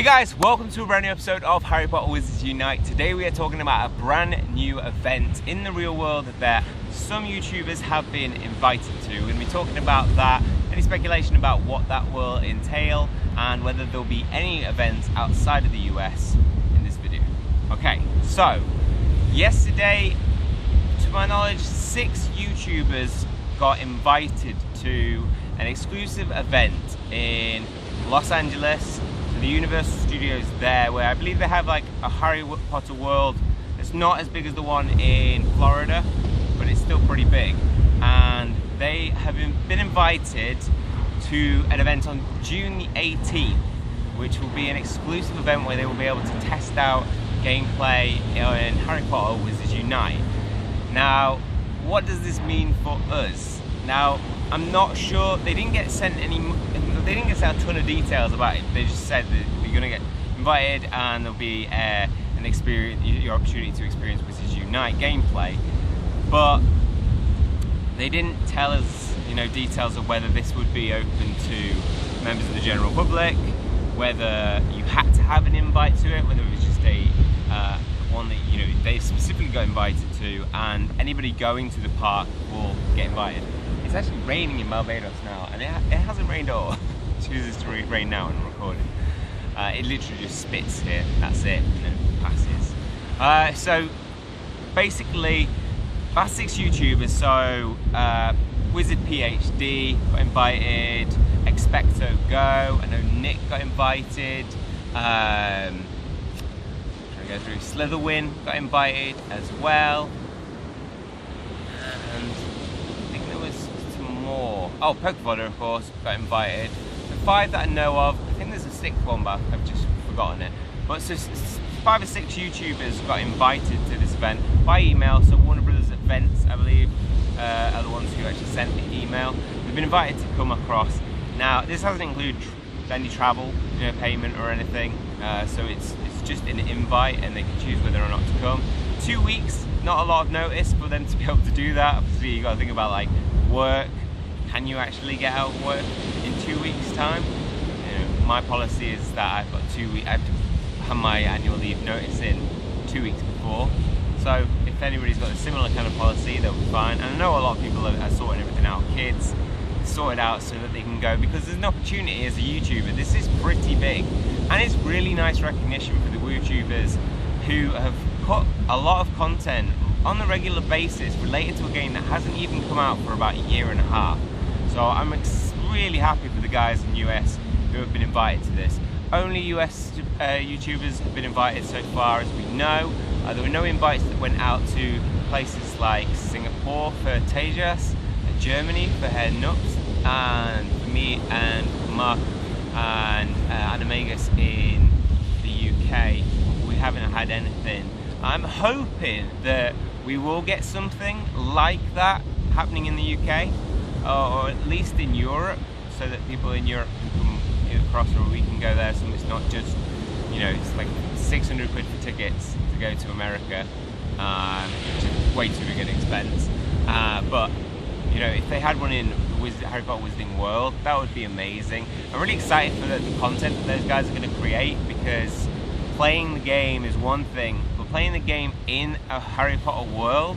Hey guys, welcome to a brand new episode of Harry Potter Wizards Unite. Today we are talking about a brand new event in the real world that some YouTubers have been invited to. We're going to be talking about that, any speculation about what that will entail, and whether there'll be any events outside of the US in this video. Okay, so yesterday, to my knowledge, 6 YouTubers got invited to an exclusive event in Los Angeles, the Universal Studios there, where I believe they have like a Harry Potter world. It's not as big as the one in Florida, but it's still pretty big. And they have been invited to an event on June the 18th, which will be an exclusive event where they will be able to test out gameplay in Harry Potter Wizards Unite. Now, what does this mean for us? Now, I'm not sure. They didn't get sent a ton of details about it. They just said that you're going to get invited and there'll be an experience, your opportunity to experience Wizards Unite gameplay. But they didn't tell us, details of whether this would be open to members of the general public, whether you had to have an invite to it, whether it was just a one that they specifically got invited to, and anybody going to the park will get invited. It's actually raining in Barbados now, and it hasn't rained at all. It chooses to rain now and I'm recording. It literally just spits here, that's it, and then passes. So basically, that's 6 YouTubers. So Wizard PhD got invited, Expecto Go, I know Nick got invited, go through Slitherwin got invited as well, and I think there was some more. Oh, Pokevodder, of course, got invited. The 5 that I know of, I think there's a 6th one, but I've just forgotten it. But so 5 or 6 YouTubers got invited to this event by email. So Warner Brothers Events, I believe, are the ones who actually sent the email. They've been invited to come across. Now, this doesn't include any travel, payment or anything. So it's just an invite, and they can choose whether or not to come. 2 weeks, not a lot of notice for them to be able to do that. Obviously, you got to think about like work. Can you actually get out of work in 2 weeks' time? My policy is that I've got 2 weeks. I have to have my annual leave notice in 2 weeks before. So if anybody's got a similar kind of policy, they'll be fine. And I know a lot of people are sorting everything out. Kids sort it out so that they can go, because there's an opportunity as a YouTuber. This is pretty big, and it's really nice recognition for the YouTubers who have put a lot of content on the regular basis related to a game that hasn't even come out for about a year and a half. So I'm really happy for the guys in the US who have been invited to this. Only US YouTubers have been invited so far as we know. There were no invites that went out to places like Singapore for Tejas, Germany for Herr Nups, and for me and Mark and Animagus in the UK. We haven't had anything. I'm hoping that we will get something like that happening in the UK, or at least in Europe, so that people in Europe can come across, or we can go there. So it's not just, it's like 600 quid for tickets to go to America, which is way too big an expense. But if they had one in the Harry Potter Wizarding World, that would be amazing. I'm really excited for the content that those guys are going to create, because playing the game is one thing, but playing the game in a Harry Potter world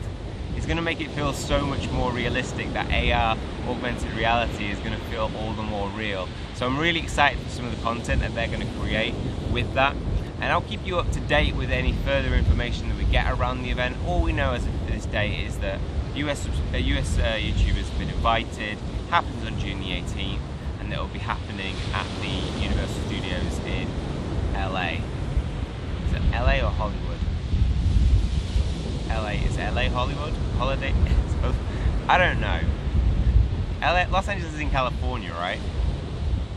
is going to make it feel so much more realistic. That AR, augmented reality, is going to feel all the more real. So I'm really excited for some of the content that they're going to create with that. And I'll keep you up to date with any further information that we get around the event. All we know as of this day is that US YouTubers have been invited, happens on June the 18th, and it will be happening at the Universal Studios in LA. Is it LA or Hollywood? LA, is LA Hollywood? Holiday? I don't know. Los Angeles is in California, right?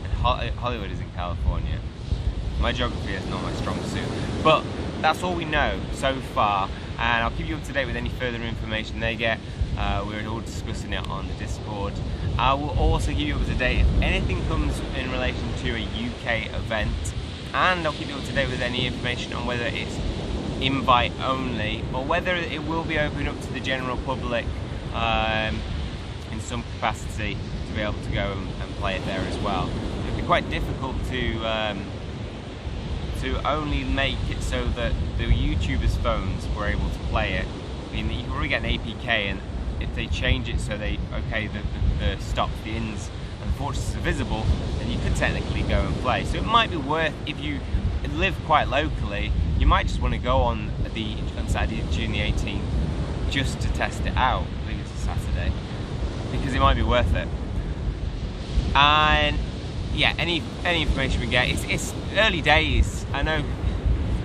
And Hollywood is in California. My geography is not my strong suit, but that's all we know so far, and I'll keep you up to date with any further information they get. We're all discussing it on the Discord. I will also keep you up to date if anything comes in relation to a UK event, and I'll keep you up to date with any information on whether it's invite only or whether it will be open up to the general public in some capacity to be able to go and play it there as well. It'd be quite difficult to to only make it so that the YouTubers' phones were able to play it, I mean, you can probably get an APK, and if they change it so the stops, the ins and the fortresses are visible, then you could technically go and play. So it might be worth, if you live quite locally, you might just want to go on Saturday, June the 18th, just to test it out. I think it's a Saturday, because it might be worth it. And yeah, any information we get, it's early days. I know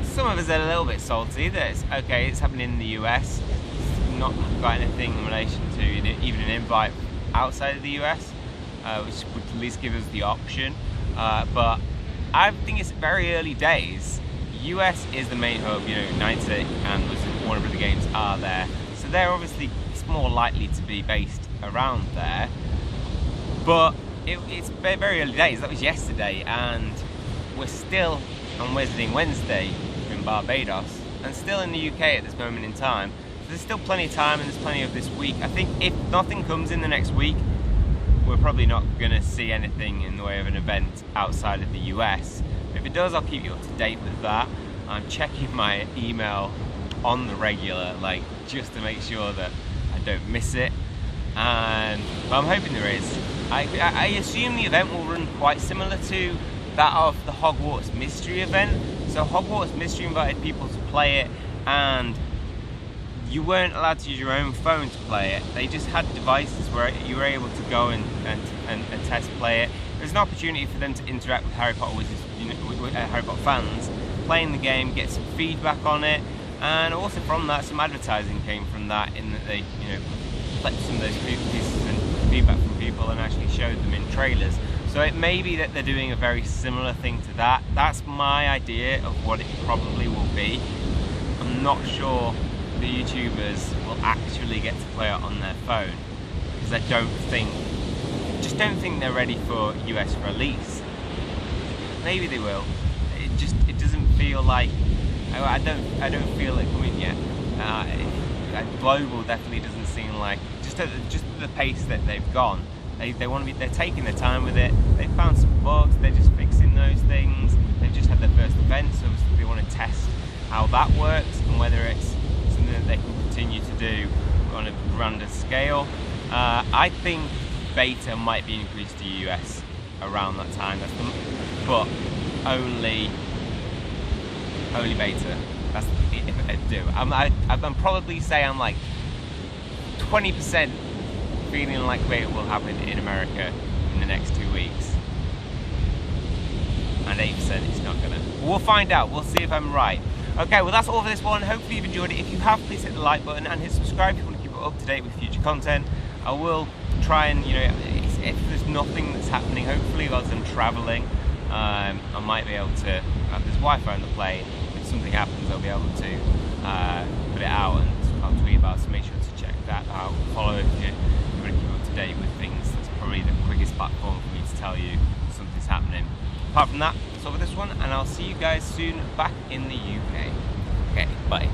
some of us are a little bit salty that it's happening in the US. It's not got anything in relation to even an invite outside of the US, which would at least give us the option. But I think it's very early days. US is the main hub, Niantic and Warner Bros. Games are there, so they're obviously, it's more likely to be based around there. But it's very early days. That was yesterday, and we're still on Wednesday in Barbados, and still in the UK at this moment in time. So there's still plenty of time, and there's plenty of this week. I think if nothing comes in the next week, we're probably not going to see anything in the way of an event outside of the US. If it does, I'll keep you up to date with that. I'm checking my email on the regular, just to make sure that I don't miss it. But I'm hoping there is. I assume the event will run quite similar to that of the Hogwarts Mystery event. So Hogwarts Mystery invited people to play it, and you weren't allowed to use your own phone to play it. They just had devices where you were able to go and test play it. There's an opportunity for them to interact with Harry Potter with Harry Potter fans, playing the game, get some feedback on it, and also from that some advertising came from that, in that they collected some of those pieces and feedback from people and actually showed them in trailers. So it may be that they're doing a very similar thing to that. That's my idea of what it probably will be. I'm not sure the YouTubers will actually get to play it on their phone, because I don't think they're ready for US release. Maybe they will. It doesn't feel like, I don't feel it coming yet. Global definitely doesn't seem like, just at the pace that they've gone. They're taking their time with it. They found some bugs. They're just fixing those things. They've just had their first event, so they want to test how that works and whether it's something that they can continue to do on a grander scale. I think beta might be increased to US around that time. But only beta. That's if I do. I'm probably say I'm like 20% feeling like beta will happen in America in the next 2 weeks, and 8% it's not gonna. We'll find out. We'll see if I'm right. Okay, well that's all for this one. Hopefully you've enjoyed it. If you have, please hit the like button and hit subscribe if you want to keep up to date with future content. I will try and, if there's nothing that's happening, hopefully whilst I'm travelling, I might be able to have this Wi-Fi on the plane. If something happens, I'll be able to put it out, and I'll tweet about it, so make sure to check that out. Follow if you want to keep up to date with things. That's probably the quickest platform for me to tell you something's happening. Apart from that, that's all for this one, and I'll see you guys soon back in the UK. Okay, bye.